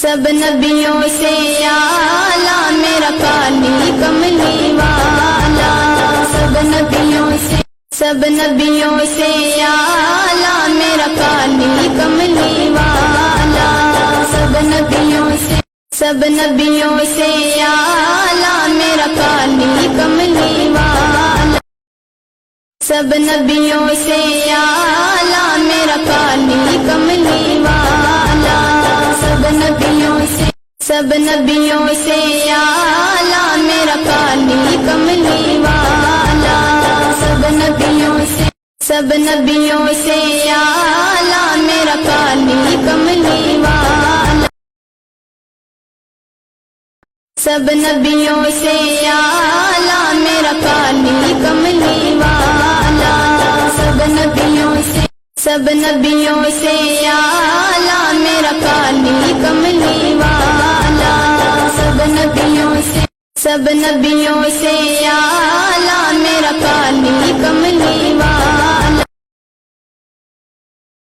سب نبیوں سے اعلیٰ میرا کالی کملی والا، سب نبیوں سے اعلیٰ میرا کالی کملی والا، سب نبیوں سے اعلیٰ میرا کالی کملی والا، سب نبیوں سے اعلیٰ میرا کالی کملی والا، سب نبیوں سے اعلیٰ میرا کالی کملی والا، سب نبیوں سے اعلیٰ میرا کالی کملی والا، سب نبیوں سے اعلیٰ میرا کالی کملی والا، سب نبیوں سے اعلیٰ میرا کالی کملی والا، سب نبیوں سے اعلیٰ میرا کالی کملی